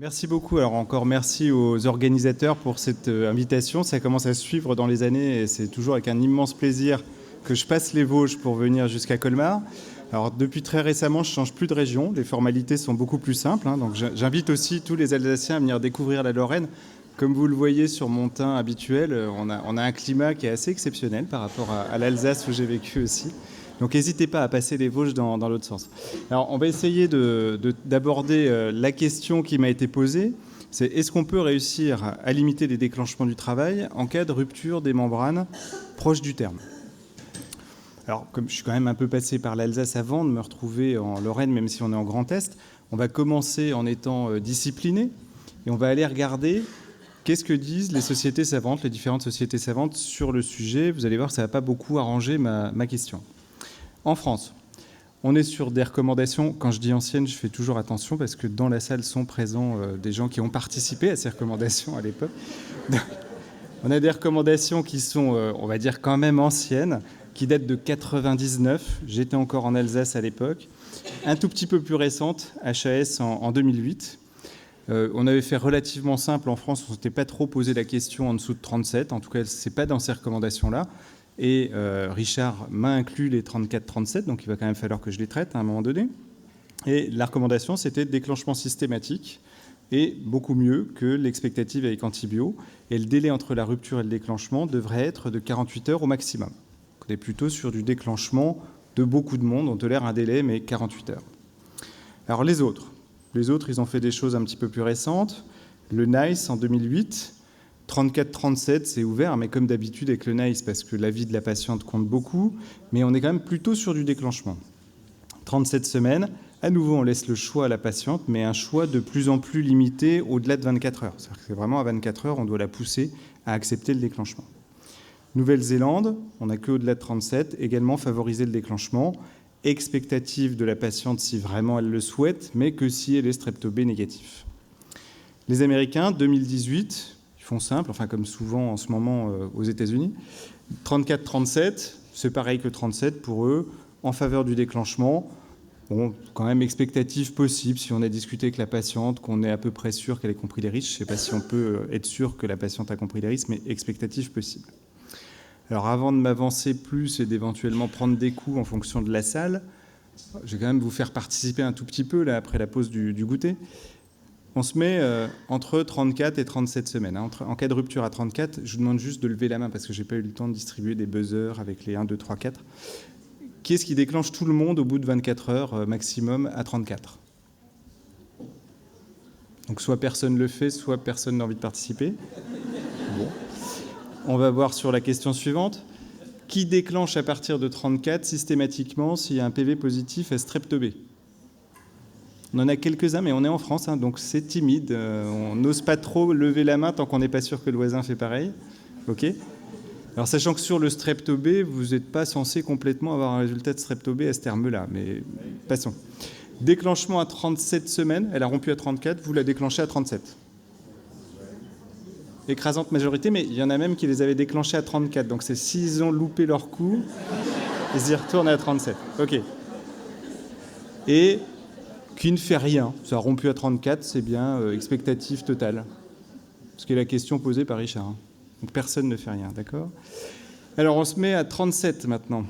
Merci beaucoup. Alors encore merci aux organisateurs pour cette invitation. Ça commence à se suivre dans les années et c'est toujours avec un immense plaisir que je passe les Vosges pour venir jusqu'à Colmar. Alors depuis très récemment, je ne change plus de région. Les formalités sont beaucoup plus simples. Donc j'invite aussi tous les Alsaciens à venir découvrir la Lorraine. Comme vous le voyez sur mon teint habituel, on a un climat qui est assez exceptionnel par rapport à l'Alsace où j'ai vécu aussi. Donc n'hésitez pas à passer les Vosges dans l'autre sens. Alors on va essayer d'aborder la question qui m'a été posée. C'est est-ce qu'on peut réussir à limiter les déclenchements du travail en cas de rupture des membranes proche du terme? Alors comme je suis quand même un peu passé par l'Alsace avant de me retrouver en Lorraine, même si on est en Grand Est, on va commencer en étant discipliné et on va aller regarder qu'est-ce que disent les sociétés savantes, les différentes sociétés savantes sur le sujet. Vous allez voir que ça ne va pas beaucoup arranger ma question. En France, on est sur des recommandations. Quand je dis anciennes, je fais toujours attention parce que dans la salle sont présents des gens qui ont participé à ces recommandations à l'époque. On a des recommandations qui sont, on va dire, quand même anciennes, qui datent de 99. J'étais encore en Alsace à l'époque. Un tout petit peu plus récente, HAS en 2008. On avait fait relativement simple en France. On ne s'était pas trop posé la question en dessous de 37. En tout cas, ce n'est pas dans ces recommandations-là. Et Richard m'a inclus les 34-37, donc il va quand même falloir que je les traite à un moment donné. Et la recommandation, c'était déclenchement systématique et beaucoup mieux que l'expectative avec antibio. Et le délai entre la rupture et le déclenchement devrait être de 48 heures au maximum. On est plutôt sur du déclenchement de beaucoup de monde. On tolère un délai, mais 48 heures. Alors les autres, ils ont fait des choses un petit peu plus récentes. Le NICE en 2008... 34-37, c'est ouvert, mais comme d'habitude avec le NICE, parce que la vie de la patiente compte beaucoup, mais on est quand même plutôt sur du déclenchement. 37 semaines, à nouveau, on laisse le choix à la patiente, mais un choix de plus en plus limité au-delà de 24 heures. C'est-à-dire que vraiment à 24 heures, on doit la pousser à accepter le déclenchement. Nouvelle-Zélande, on n'a qu'au-delà de 37, également favoriser le déclenchement, expectative de la patiente si vraiment elle le souhaite, mais que si elle est strepto B négatif. Les Américains, 2018... font simple, enfin comme souvent en ce moment aux États-Unis. 34-37, c'est pareil que 37 pour eux, en faveur du déclenchement. Bon, quand même expectative possible si on a discuté avec la patiente, qu'on est à peu près sûr qu'elle ait compris les risques. Je ne sais pas si on peut être sûr que la patiente a compris les risques, mais expectative possible. Alors avant de m'avancer plus et d'éventuellement prendre des coups en fonction de la salle, je vais quand même vous faire participer un tout petit peu là, après la pause du goûter. On se met entre 34 et 37 semaines. En cas de rupture à 34, je vous demande juste de lever la main parce que je n'ai pas eu le temps de distribuer des buzzers avec les 1, 2, 3, 4. Qui est-ce qui déclenche tout le monde au bout de 24 heures maximum à 34 ? Donc soit personne ne le fait, soit personne n'a envie de participer. Bon. On va voir sur la question suivante. Qui déclenche à partir de 34 systématiquement s'il y a un PV positif à strepto B ? On en a quelques-uns, mais on est en France, donc c'est timide. On n'ose pas trop lever la main tant qu'on n'est pas sûr que le voisin fait pareil. OK ? Alors, sachant que sur le strepto B, vous n'êtes pas censé complètement avoir un résultat de strepto B à ce terme-là, mais passons. Déclenchement à 37 semaines, elle a rompu à 34, vous la déclenchez à 37. Écrasante majorité, mais il y en a même qui les avaient déclenchés à 34. Donc, c'est s'ils ont loupé leur coup, ils y retournent à 37. OK. Et qui ne fait rien. Ça a rompu à 34, c'est bien expectative totale. Ce qui est la question posée par Richard. Donc personne ne fait rien, d'accord ? Alors on se met à 37 maintenant.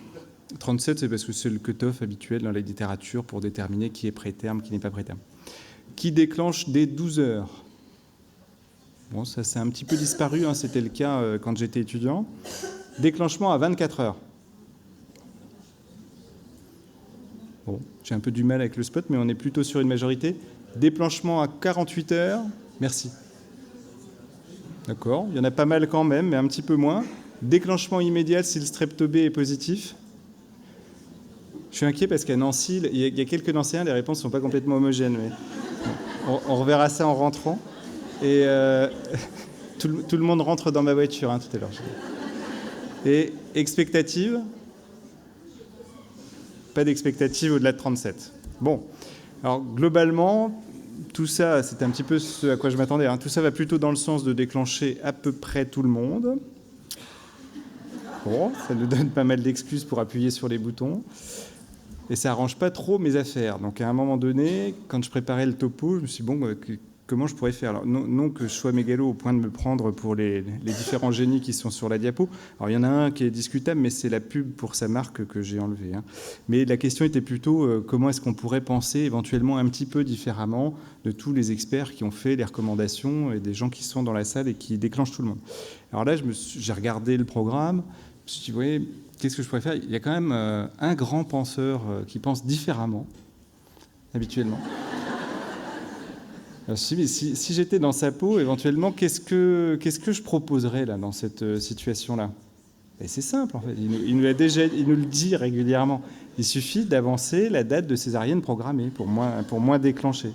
37, c'est parce que c'est le cut-off habituel dans la littérature pour déterminer qui est préterme, qui n'est pas préterme. Qui déclenche dès 12 heures ? Bon, ça c'est un petit peu disparu, c'était le cas quand j'étais étudiant. Déclenchement à 24 heures. Bon, j'ai un peu du mal avec le spot, mais on est plutôt sur une majorité. Déclenchement à 48 heures. Merci. D'accord, il y en a pas mal quand même, mais un petit peu moins. Déclenchement immédiat si le strepto B est positif. Je suis inquiet parce qu'à Nancy, il y a quelques Nancéens, les réponses ne sont pas complètement homogènes. Mais on reverra ça en rentrant. Et tout le monde rentre dans ma voiture tout à l'heure. Et expectative ? Pas d'expectative au-delà de 37. Bon, alors globalement, tout ça, c'est un petit peu ce à quoi je m'attendais. Tout ça va plutôt dans le sens de déclencher à peu près tout le monde. Bon, ça nous donne pas mal d'excuses pour appuyer sur les boutons. Et ça arrange pas trop mes affaires. Donc à un moment donné, quand je préparais le topo, je me suis dit, bon, comment je pourrais faire. Alors, non que je sois mégalo au point de me prendre pour les différents génies qui sont sur la diapo. Alors, il y en a un qui est discutable, mais c'est la pub pour sa marque que j'ai enlevée. Mais la question était plutôt comment est-ce qu'on pourrait penser éventuellement un petit peu différemment de tous les experts qui ont fait les recommandations et des gens qui sont dans la salle et qui déclenchent tout le monde. Alors là, j'ai regardé le programme, je me suis dit, ouais, qu'est-ce que je pourrais faire? Il y a quand même un grand penseur qui pense différemment, habituellement. Alors, si j'étais dans sa peau, éventuellement, qu'est-ce que je proposerais là, dans cette situation-là? Et c'est simple, en fait. Il nous le dit régulièrement. Il suffit d'avancer la date de césarienne programmée pour moins déclencher.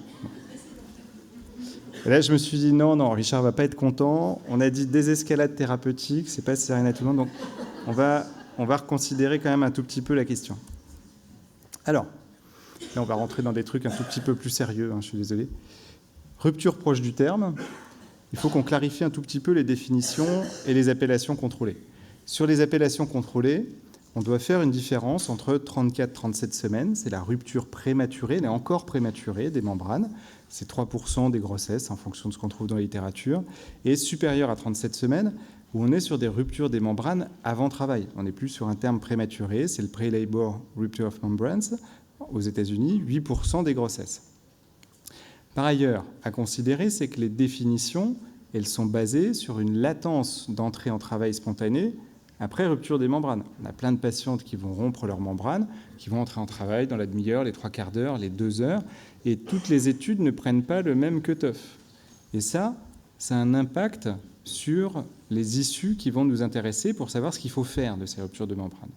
Et là, je me suis dit, non, Richard va pas être content. On a dit désescalade thérapeutique, c'est pas césarienne à tout le monde. Donc, on va reconsidérer quand même un tout petit peu la question. Alors, là, on va rentrer dans des trucs un tout petit peu plus sérieux, je suis désolé. Rupture proche du terme, il faut qu'on clarifie un tout petit peu les définitions et les appellations contrôlées. Sur les appellations contrôlées, on doit faire une différence entre 34-37 semaines, c'est la rupture prématurée, elle est encore prématurée des membranes, c'est 3% des grossesses en fonction de ce qu'on trouve dans la littérature, et supérieure à 37 semaines, où on est sur des ruptures des membranes avant travail. On n'est plus sur un terme prématuré, c'est le Pre-Labor Rupture of Membranes aux États-Unis, 8% des grossesses. Par ailleurs, à considérer, c'est que les définitions, elles sont basées sur une latence d'entrée en travail spontané après rupture des membranes. On a plein de patientes qui vont rompre leurs membranes, qui vont entrer en travail dans la demi-heure, les 3/4 d'heure, les 2 heures, et toutes les études ne prennent pas le même cut-off. Et ça a un impact sur les issues qui vont nous intéresser pour savoir ce qu'il faut faire de ces ruptures de membranes.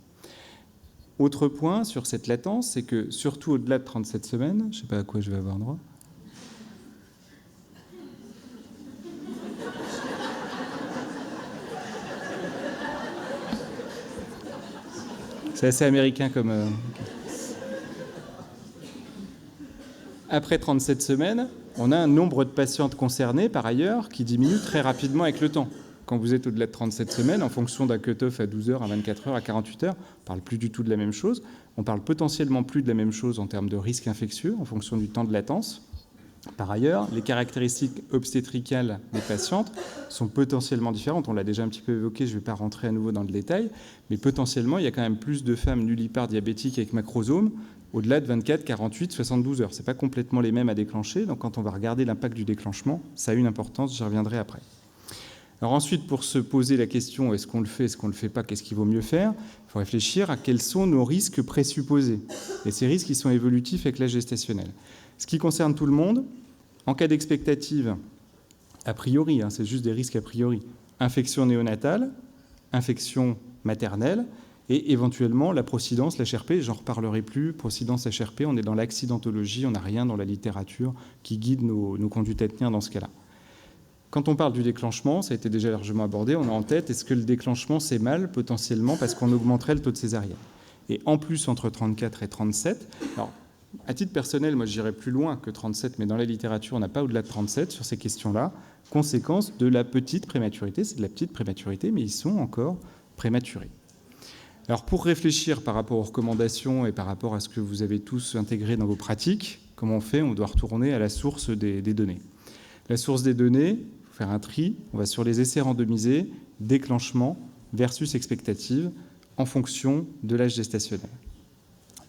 Autre point sur cette latence, c'est que surtout au-delà de 37 semaines, je ne sais pas à quoi je vais avoir droit, c'est assez américain comme... Après 37 semaines, on a un nombre de patientes concernées, par ailleurs, qui diminue très rapidement avec le temps. Quand vous êtes au-delà de 37 semaines, en fonction d'un cut-off à 12 heures, à 24 heures, à 48 heures, on ne parle plus du tout de la même chose. On parle potentiellement plus de la même chose en termes de risque infectieux, en fonction du temps de latence. Par ailleurs, les caractéristiques obstétricales des patientes sont potentiellement différentes. On l'a déjà un petit peu évoqué, je ne vais pas rentrer à nouveau dans le détail, mais potentiellement, il y a quand même plus de femmes nullipares diabétiques avec macrosome au-delà de 24, 48, 72 heures. Ce n'est pas complètement les mêmes à déclencher, donc quand on va regarder l'impact du déclenchement, ça a une importance, j'y reviendrai après. Alors ensuite, pour se poser la question, est-ce qu'on le fait, est-ce qu'on ne le fait pas, qu'est-ce qu'il vaut mieux faire? Il faut réfléchir à quels sont nos risques présupposés. Et ces risques, ils sont évolutifs avec l'âge gestationnel. Ce qui concerne tout le monde, en cas d'expectative, a priori, c'est juste des risques a priori, infection néonatale, infection maternelle, et éventuellement la procidence, l'HRP, j'en reparlerai plus, procidence, HRP, on est dans l'accidentologie, on n'a rien dans la littérature qui guide nos conduites à tenir dans ce cas-là. Quand on parle du déclenchement, ça a été déjà largement abordé, on a en tête, est-ce que le déclenchement c'est mal potentiellement parce qu'on augmenterait le taux de césarienne? Et en plus, entre 34 et 37, alors, à titre personnel, moi, j'irais plus loin que 37, mais dans la littérature, on n'a pas au-delà de 37 sur ces questions-là. Conséquence de la petite prématurité, c'est de la petite prématurité, mais ils sont encore prématurés. Alors, pour réfléchir par rapport aux recommandations et par rapport à ce que vous avez tous intégré dans vos pratiques, comment on fait? On doit retourner à la source des données. La source des données, il faut faire un tri, on va sur les essais randomisés, déclenchement versus expectative, en fonction de l'âge gestationnel.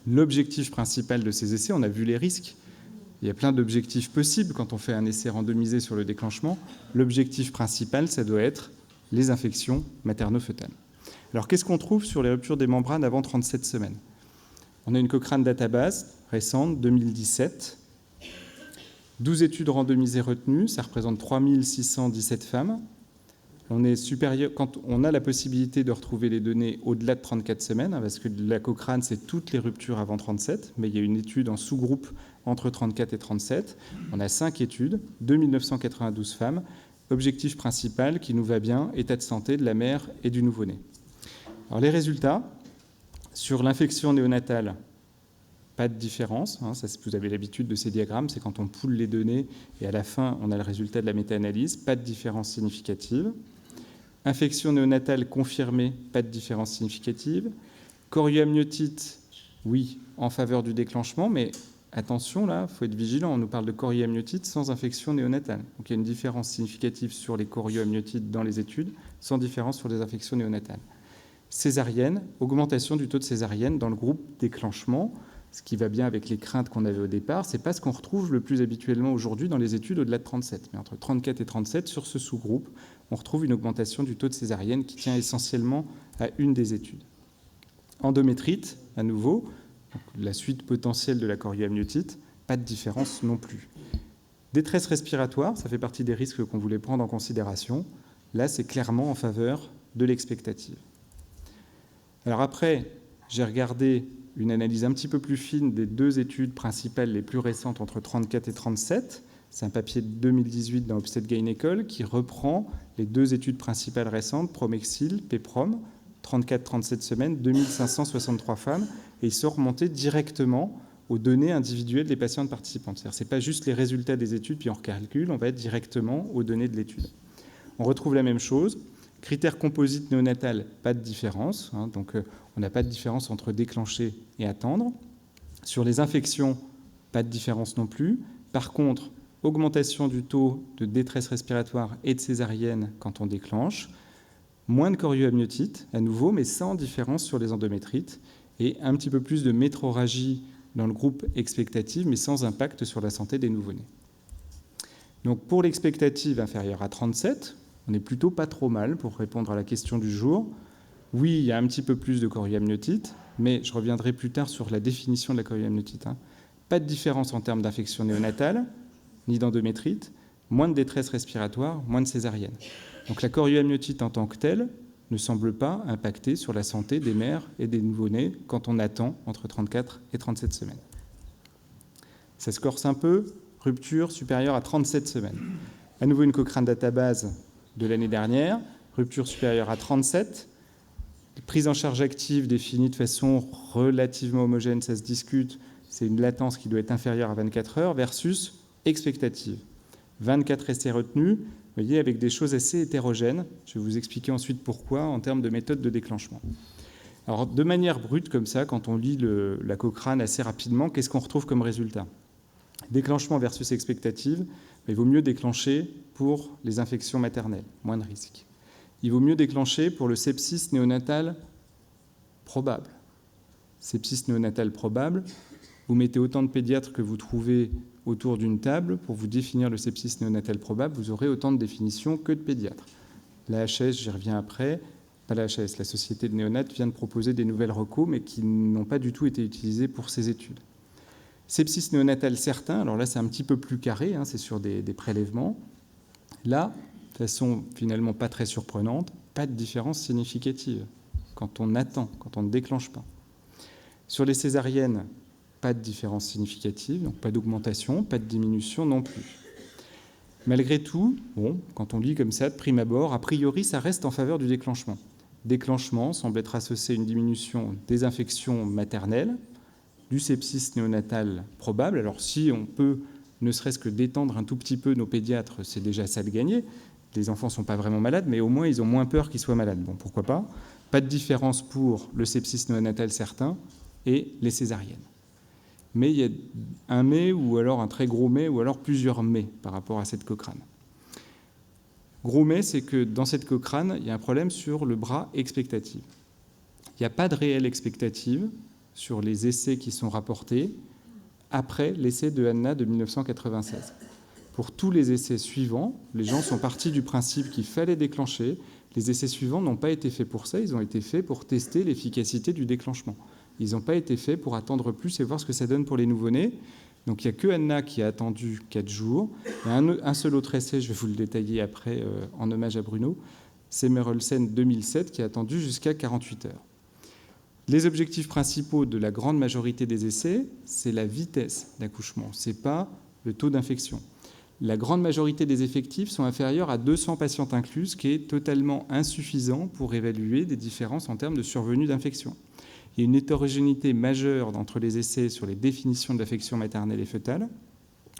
L'objectif principal de ces essais, on a vu les risques. Il y a plein d'objectifs possibles quand on fait un essai randomisé sur le déclenchement. L'objectif principal, ça doit être les infections materno-fœtales. Alors, qu'est-ce qu'on trouve sur les ruptures des membranes avant 37 semaines? On a une Cochrane Database récente, 2017. 12 études randomisées retenues, ça représente 3617 femmes. On est supérieur, quand on a la possibilité de retrouver les données au-delà de 34 semaines, parce que la Cochrane, c'est toutes les ruptures avant 37, mais il y a une étude en sous-groupe entre 34 et 37. On a 5 études, 2992 femmes. Objectif principal qui nous va bien, état de santé de la mère et du nouveau-né. Alors les résultats, sur l'infection néonatale, pas de différence. Ça, vous avez l'habitude de ces diagrammes, c'est quand on poule les données et à la fin, on a le résultat de la méta-analyse. Pas de différence significative. Infection néonatale confirmée, pas de différence significative. Chorioamniotite, oui, en faveur du déclenchement, mais attention, là, il faut être vigilant, on nous parle de chorioamniotite sans infection néonatale. Donc il y a une différence significative sur les chorioamniotites dans les études, sans différence sur les infections néonatales. Césarienne, augmentation du taux de césarienne dans le groupe déclenchement, ce qui va bien avec les craintes qu'on avait au départ. Ce n'est pas ce qu'on retrouve le plus habituellement aujourd'hui dans les études au-delà de 37. Mais entre 34 et 37, sur ce sous-groupe, on retrouve une augmentation du taux de césarienne qui tient essentiellement à une des études. Endométrite, à nouveau, donc la suite potentielle de la chorioamniotite, pas de différence non plus. Détresse respiratoire, ça fait partie des risques qu'on voulait prendre en considération. Là, c'est clairement en faveur de l'expectative. Alors après, j'ai regardé une analyse un petit peu plus fine des deux études principales les plus récentes entre 34 et 37. C'est un papier de 2018 dans Obstet Gynecol qui reprend les deux études principales récentes, Promexil, Peprom, 34-37 semaines, 2563 femmes, et ils sont remontés directement aux données individuelles des patientes participantes. C'est-à-dire que ce n'est pas juste les résultats des études, puis on recalcule, on va être directement aux données de l'étude. On retrouve la même chose. Critères composites néonatal, pas de différence. Donc on n'a pas de différence entre déclencher et attendre. Sur les infections, pas de différence non plus. Par contre, augmentation du taux de détresse respiratoire et de césarienne quand on déclenche. Moins de chorioamniotite, à nouveau, mais sans différence sur les endométrites. Et un petit peu plus de métrorragie dans le groupe expectative, mais sans impact sur la santé des nouveau-nés. Donc pour l'expectative inférieure à 37, on n'est plutôt pas trop mal pour répondre à la question du jour. Oui, il y a un petit peu plus de chorioamniotite, mais je reviendrai plus tard sur la définition de la chorioamniotite. Pas de différence en termes d'infection néonatale, ni d'endométrite, moins de détresse respiratoire, moins de césarienne. Donc la chorioamniotite en tant que telle ne semble pas impacter sur la santé des mères et des nouveau-nés quand on attend entre 34 et 37 semaines. Ça se corse un peu, rupture supérieure à 37 semaines. À nouveau une Cochrane Database de l'année dernière, rupture supérieure à 37, prise en charge active définie de façon relativement homogène, ça se discute, c'est une latence qui doit être inférieure à 24 heures, versus expectative. 24 essais retenus, vous voyez, avec des choses assez hétérogènes. Je vais vous expliquer ensuite pourquoi en termes de méthode de déclenchement. Alors, de manière brute comme ça, quand on lit la Cochrane assez rapidement, qu'est-ce qu'on retrouve comme résultat ? Déclenchement versus expectative, il vaut mieux déclencher pour les infections maternelles, moins de risques. Il vaut mieux déclencher pour le sepsis néonatal probable. Sepsis néonatal probable, vous mettez autant de pédiatres que vous trouvez autour d'une table pour vous définir le sepsis néonatal probable, vous aurez autant de définitions que de pédiatres. La HS, j'y reviens après, pas la HS, la Société de néonates vient de proposer des nouvelles recos, mais qui n'ont pas du tout été utilisées pour ces études. Sepsis néonatal certain, alors là c'est un petit peu plus carré, c'est sur des prélèvements. Là, de façon finalement pas très surprenante, pas de différence significative quand on attend, quand on ne déclenche pas. Sur les césariennes, pas de différence significative, donc pas d'augmentation, pas de diminution non plus. Malgré tout, quand on lit comme ça, de prime abord, a priori, ça reste en faveur du déclenchement. Déclenchement semble être associé à une diminution des infections maternelles, du sepsis néonatal probable. Alors si on peut ne serait-ce que détendre un tout petit peu nos pédiatres, c'est déjà ça de gagner. Les enfants ne sont pas vraiment malades, mais au moins ils ont moins peur qu'ils soient malades. Bon, pourquoi pas ? Pas de différence pour le sepsis néonatal certain et les césariennes. Mais il y a un mais, ou alors un très gros mais, ou alors plusieurs mais par rapport à cette Cochrane. Gros mais, c'est que dans cette Cochrane, il y a un problème sur le bras expectative. Il n'y a pas de réelle expectative sur les essais qui sont rapportés après l'essai de Anna de 1996. Pour tous les essais suivants, les gens sont partis du principe qu'il fallait déclencher. Les essais suivants n'ont pas été faits pour ça, ils ont été faits pour tester l'efficacité du déclenchement. Ils n'ont pas été faits pour attendre plus et voir ce que ça donne pour les nouveau-nés. Donc il n'y a que Anna qui a attendu 4 jours. Il y a un seul autre essai, je vais vous le détailler après en hommage à Bruno, c'est Merelsen 2007 qui a attendu jusqu'à 48 heures. Les objectifs principaux de la grande majorité des essais, c'est la vitesse d'accouchement, ce n'est pas le taux d'infection. La grande majorité des effectifs sont inférieurs à 200 patientes incluses, ce qui est totalement insuffisant pour évaluer des différences en termes de survenue d'infection. Il y a une hétérogénéité majeure entre les essais sur les définitions de l'affection maternelle et fœtale,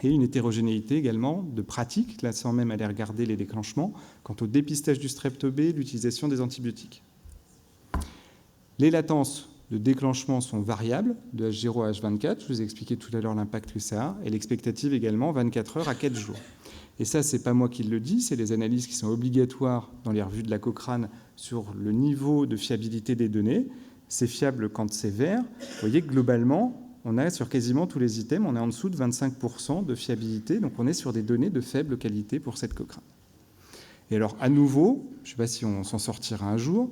et une hétérogénéité également de pratique, là sans même aller regarder les déclenchements, quant au dépistage du strep-B, l'utilisation des antibiotiques. Les latences de déclenchement sont variables, de H0 à H24. Je vous ai expliqué tout à l'heure l'impact que ça a. Et l'expectative également, 24 heures à 4 jours. Et ça, ce n'est pas moi qui le dis, c'est les analyses qui sont obligatoires dans les revues de la Cochrane sur le niveau de fiabilité des données. C'est fiable quand c'est vert. Vous voyez que globalement, on a sur quasiment tous les items, on est en dessous de 25% de fiabilité. Donc on est sur des données de faible qualité pour cette Cochrane. Et alors, à nouveau, je ne sais pas si on s'en sortira un jour,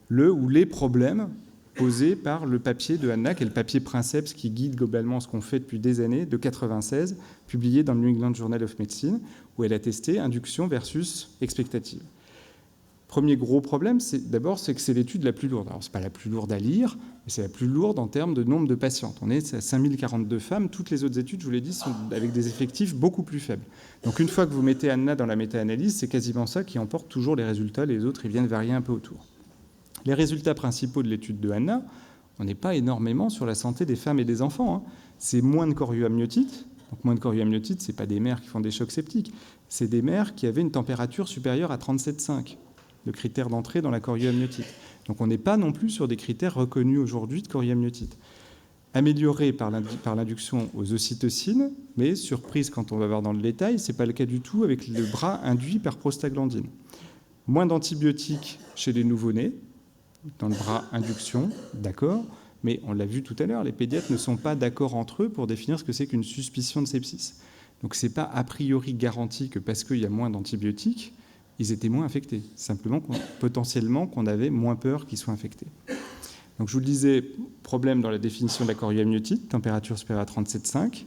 le ou les problèmes posés par le papier de Anna, qui est le papier Princeps qui guide globalement ce qu'on fait depuis des années, de 1996, publié dans le New England Journal of Medicine, où elle a testé induction versus expectative. Premier gros problème, d'abord, c'est que c'est l'étude la plus lourde. Alors, ce n'est pas la plus lourde à lire, mais c'est la plus lourde en termes de nombre de patientes. On est à 5042 femmes. Toutes les autres études, je vous l'ai dit, sont avec des effectifs beaucoup plus faibles. Donc, une fois que vous mettez Anna dans la méta-analyse, c'est quasiment ça qui emporte toujours les résultats. Les autres, ils viennent varier un peu autour. Les résultats principaux de l'étude de Anna, on n'est pas énormément sur la santé des femmes et des enfants. C'est moins de chorioamniotite. Donc, moins de chorioamniotite, ce n'est pas des mères qui font des chocs septiques. C'est des mères qui avaient une température supérieure à 37,5. Le critère d'entrée dans la chorioamniotite. Donc on n'est pas non plus sur des critères reconnus aujourd'hui de chorioamniotite. Amélioré par l'induction aux ocytocines, mais surprise quand on va voir dans le détail, ce n'est pas le cas du tout avec le bras induit par prostaglandine. Moins d'antibiotiques chez les nouveau-nés, dans le bras induction, d'accord, mais on l'a vu tout à l'heure, les pédiatres ne sont pas d'accord entre eux pour définir ce que c'est qu'une suspicion de sepsis. Donc ce n'est pas a priori garanti que parce qu'il y a moins d'antibiotiques, ils étaient moins infectés. Simplement, potentiellement, qu'on avait moins peur qu'ils soient infectés. Donc, je vous le disais, problème dans la définition de la chorioamniotite, température supérieure à 37,5.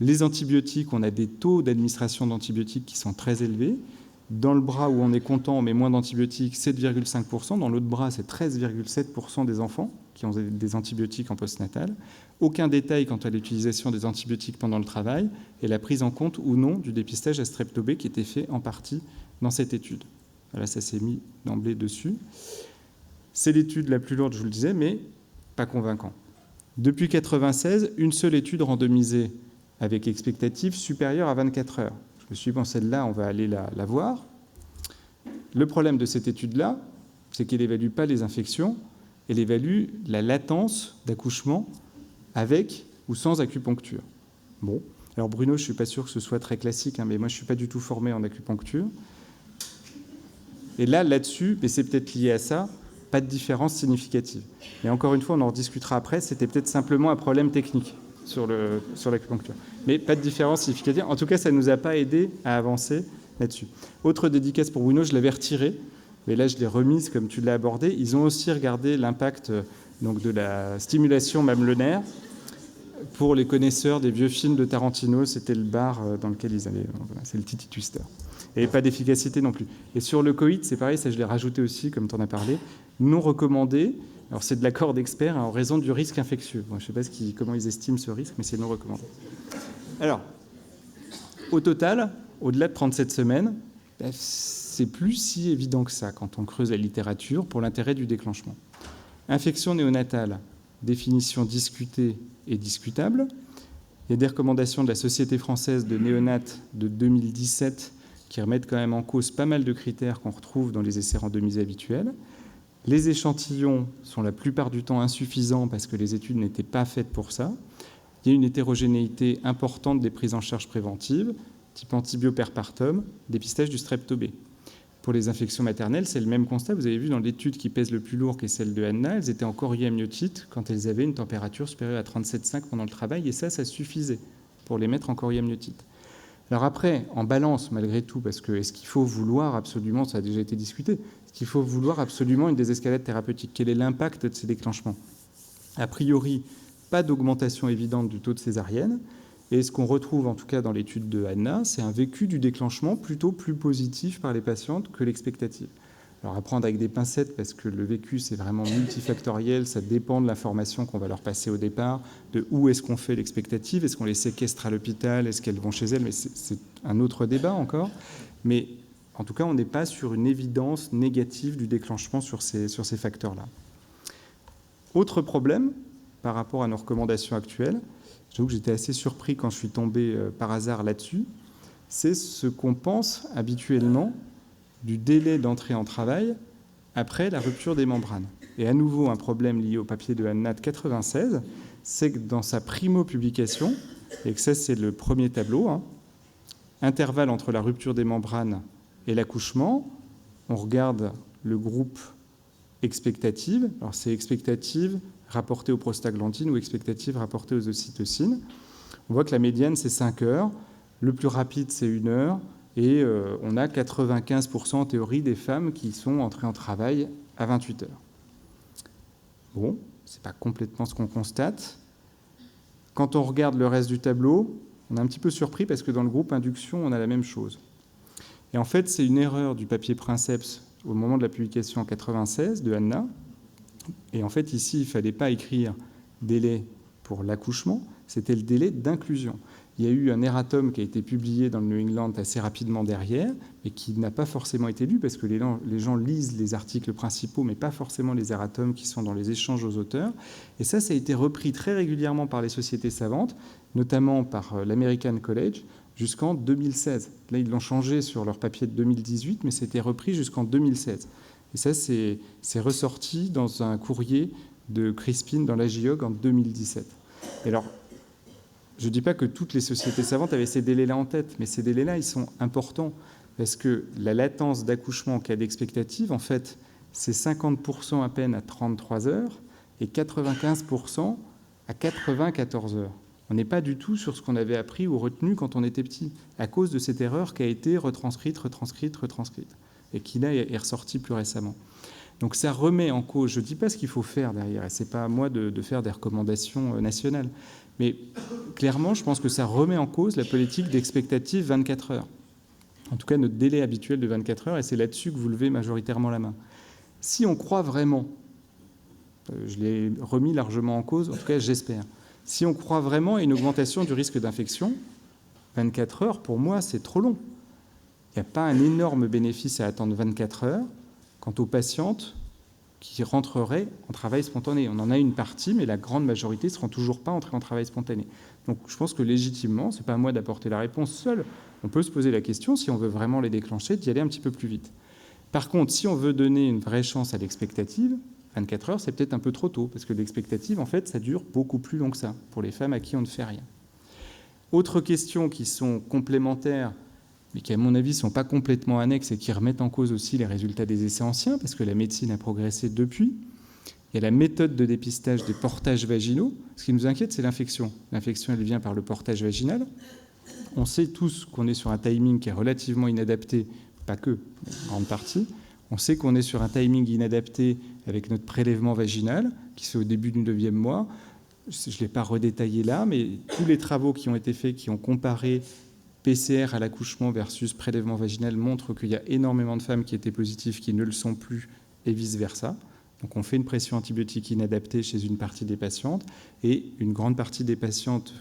Les antibiotiques, on a des taux d'administration d'antibiotiques qui sont très élevés. Dans le bras où on est content, on met moins d'antibiotiques, 7,5%. Dans l'autre bras, c'est 13,7% des enfants qui ont des antibiotiques en postnatal. Aucun détail quant à l'utilisation des antibiotiques pendant le travail et la prise en compte ou non du dépistage à strep B qui était fait en partie dans cette étude. Voilà, ça s'est mis d'emblée dessus. C'est l'étude la plus lourde, je vous le disais, mais pas convaincant. Depuis 1996, une seule étude randomisée avec expectative supérieure à 24 heures. Je me suis dit, bon, celle-là, on va aller la voir. Le problème de cette étude-là, c'est qu'elle n'évalue pas les infections, elle évalue la latence d'accouchement avec ou sans acupuncture. Bon, alors Bruno, je ne suis pas sûr que ce soit très classique, mais moi, je ne suis pas du tout formé en acupuncture. Et là-dessus, mais c'est peut-être lié à ça, pas de différence significative. Mais encore une fois, on en rediscutera après, c'était peut-être simplement un problème technique sur l'acupuncture. Mais pas de différence significative. En tout cas, ça ne nous a pas aidé à avancer là-dessus. Autre dédicace pour Bruno, je l'avais retirée, mais là, je l'ai remise comme tu l'as abordé. Ils ont aussi regardé l'impact donc, de la stimulation mamelonnaire. Pour les connaisseurs des vieux films de Tarantino, c'était le bar dans lequel ils allaient. Voilà, c'est le Titi Twister. Et pas d'efficacité non plus. Et sur le Covid, c'est pareil, ça je l'ai rajouté aussi, comme tu en as parlé, non recommandé. Alors c'est de l'accord d'experts en raison du risque infectieux. Bon, je ne sais pas comment ils estiment ce risque, mais c'est non recommandé. Alors, au total, au-delà de 37 semaines, c'est plus si évident que ça quand on creuse la littérature pour l'intérêt du déclenchement. Infection néonatale, définition discutée et discutable. Il y a des recommandations de la Société française de néonates de 2017 qui remettent quand même en cause pas mal de critères qu'on retrouve dans les essais randomisés habituels. Les échantillons sont la plupart du temps insuffisants parce que les études n'étaient pas faites pour ça. Il y a une hétérogénéité importante des prises en charge préventives, type antibioperpartum, dépistage du strep B. Pour les infections maternelles, c'est le même constat. Vous avez vu dans l'étude qui pèse le plus lourd, qui est celle de Anna, elles étaient en chorioamniotite quand elles avaient une température supérieure à 37,5 pendant le travail, et ça suffisait pour les mettre en chorioamniotite. Alors après, en balance, malgré tout, parce que est-ce qu'il faut vouloir absolument, ça a déjà été discuté, est-ce qu'il faut vouloir absolument une désescalade thérapeutique? Quel est l'impact de ces déclenchements? A priori, pas d'augmentation évidente du taux de césarienne. Et ce qu'on retrouve, en tout cas dans l'étude de Anna, c'est un vécu du déclenchement plutôt plus positif par les patientes que l'expectative. Alors à prendre avec des pincettes, parce que le vécu, c'est vraiment multifactoriel, ça dépend de l'information qu'on va leur passer au départ, de où est-ce qu'on fait l'expectative, est-ce qu'on les séquestre à l'hôpital, est-ce qu'elles vont chez elles, mais c'est un autre débat encore. Mais en tout cas, on n'est pas sur une évidence négative du déclenchement sur ces facteurs-là. Autre problème, par rapport à nos recommandations actuelles, j'avoue que j'étais assez surpris quand je suis tombé par hasard là-dessus, c'est ce qu'on pense habituellement du délai d'entrée en travail après la rupture des membranes. Et à nouveau, un problème lié au papier de Hanna de 96, c'est que dans sa primo-publication, et que ça c'est le premier tableau, intervalle entre la rupture des membranes et l'accouchement, on regarde le groupe expectative. Alors c'est expectative rapportée aux prostaglandines ou expectative rapportée aux ocytocines. On voit que la médiane c'est 5 heures, le plus rapide c'est 1 heure, et on a 95% en théorie des femmes qui sont entrées en travail à 28 heures. Bon, c'est pas complètement ce qu'on constate. Quand on regarde le reste du tableau, on est un petit peu surpris parce que dans le groupe induction, on a la même chose. Et en fait, c'est une erreur du papier Princeps au moment de la publication en 96 de Hanna. Et en fait, ici, il ne fallait pas écrire délai pour l'accouchement, c'était le délai d'inclusion. Il y a eu un erratum qui a été publié dans le New England assez rapidement derrière, mais qui n'a pas forcément été lu, parce que les gens lisent les articles principaux, mais pas forcément les erratums qui sont dans les échanges aux auteurs. Et ça a été repris très régulièrement par les sociétés savantes, notamment par l'American College, jusqu'en 2016. Là, ils l'ont changé sur leur papier de 2018, mais c'était repris jusqu'en 2016. Et ça, c'est ressorti dans un courrier de Crispin dans l'AGIOG en 2017. Et alors, je ne dis pas que toutes les sociétés savantes avaient ces délais-là en tête, mais ces délais-là, ils sont importants, parce que la latence d'accouchement en cas d'expectative, en fait, c'est 50% à peine à 33 heures et 95% à 94 heures. On n'est pas du tout sur ce qu'on avait appris ou retenu quand on était petit, à cause de cette erreur qui a été retranscrite, et qui là est ressortie plus récemment. Donc ça remet en cause, je ne dis pas ce qu'il faut faire derrière, et ce n'est pas à moi de faire des recommandations nationales, mais clairement, je pense que ça remet en cause la politique d'expectative 24 heures. En tout cas, notre délai habituel de 24 heures, et c'est là-dessus que vous levez majoritairement la main. Si on croit vraiment, je l'ai remis largement en cause, en tout cas j'espère, si on croit vraiment à une augmentation du risque d'infection, 24 heures, pour moi, c'est trop long. Il n'y a pas un énorme bénéfice à attendre 24 heures quant aux patientes qui rentreraient en travail spontané. On en a une partie, mais la grande majorité ne seront toujours pas entrées en travail spontané. Donc je pense que légitimement, ce n'est pas à moi d'apporter la réponse seule. On peut se poser la question, si on veut vraiment les déclencher, d'y aller un petit peu plus vite. Par contre, si on veut donner une vraie chance à l'expectative, 24 heures, c'est peut-être un peu trop tôt, parce que l'expectative, en fait, ça dure beaucoup plus long que ça, pour les femmes à qui on ne fait rien. Autres questions qui sont complémentaires, mais qui, à mon avis, ne sont pas complètement annexes et qui remettent en cause aussi les résultats des essais anciens, parce que la médecine a progressé depuis. Il y a la méthode de dépistage des portages vaginaux. Ce qui nous inquiète, c'est l'infection. L'infection, elle vient par le portage vaginal. On sait tous qu'on est sur un timing qui est relativement inadapté, pas que, mais en grande partie. On sait qu'on est sur un timing inadapté avec notre prélèvement vaginal, qui se fait au début du 9e mois. Je ne l'ai pas redétaillé là, mais tous les travaux qui ont été faits, qui ont comparé PCR à l'accouchement versus prélèvement vaginal montre qu'il y a énormément de femmes qui étaient positives qui ne le sont plus et vice-versa. Donc on fait une pression antibiotique inadaptée chez une partie des patientes et une grande partie des patientes,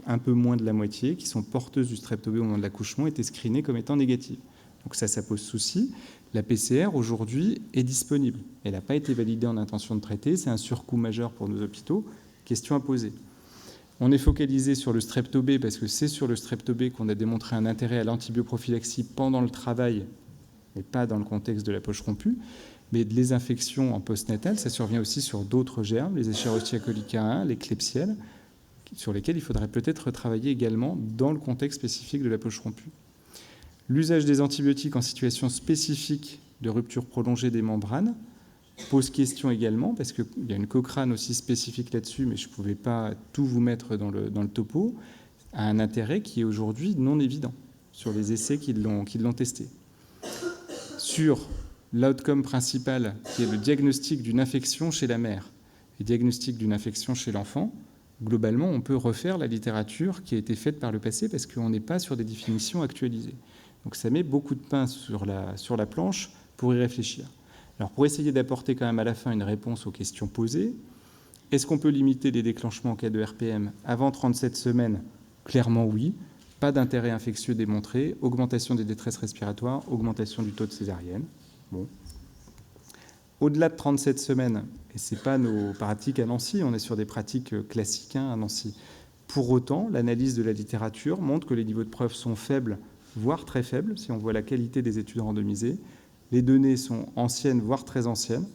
un peu moins de la moitié, qui sont porteuses du strep-TB au moment de l'accouchement, étaient screenées comme étant négatives. Donc ça pose souci. La PCR, aujourd'hui, est disponible. Elle n'a pas été validée en intention de traiter. C'est un surcoût majeur pour nos hôpitaux. Question à poser. On est focalisé sur le strep-TB parce que c'est sur le strep-TB qu'on a démontré un intérêt à l'antibioprophylaxie pendant le travail, mais pas dans le contexte de la poche rompue. Mais les infections en postnatal, ça survient aussi sur d'autres germes, les Escherichia coli K1, les Klebsiella, sur lesquels il faudrait peut-être retravailler également dans le contexte spécifique de la poche rompue. L'usage des antibiotiques en situation spécifique de rupture prolongée des membranes pose question également, parce qu'il y a une Cochrane aussi spécifique là-dessus, mais je ne pouvais pas tout vous mettre dans le topo, a un intérêt qui est aujourd'hui non évident sur les essais qui l'ont testé. Sur l'outcome principal, qui est le diagnostic d'une infection chez la mère et diagnostic d'une infection chez l'enfant, globalement, on peut refaire la littérature qui a été faite par le passé parce qu'on n'est pas sur des définitions actualisées. Donc ça met beaucoup de pain sur la planche pour y réfléchir. Alors pour essayer d'apporter quand même à la fin une réponse aux questions posées, est-ce qu'on peut limiter les déclenchements en cas de RPM avant 37 semaines? Clairement oui. Pas d'intérêt infectieux démontré, augmentation des détresses respiratoires, augmentation du taux de césarienne. Bon. Au-delà de 37 semaines, et ce n'est pas nos pratiques à Nancy, on est sur des pratiques classiques à Nancy. Pour autant, l'analyse de la littérature montre que les niveaux de preuve sont faibles, voire très faibles, si on voit la qualité des études randomisées, Les données sont anciennes, voire très anciennes.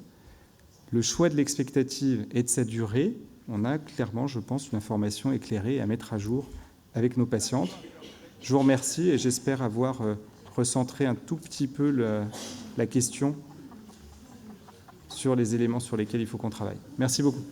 Le choix de l'expectative et de sa durée, on a clairement, je pense, une information éclairée à mettre à jour avec nos patientes. Je vous remercie et j'espère avoir recentré un tout petit peu la question sur les éléments sur lesquels il faut qu'on travaille. Merci beaucoup.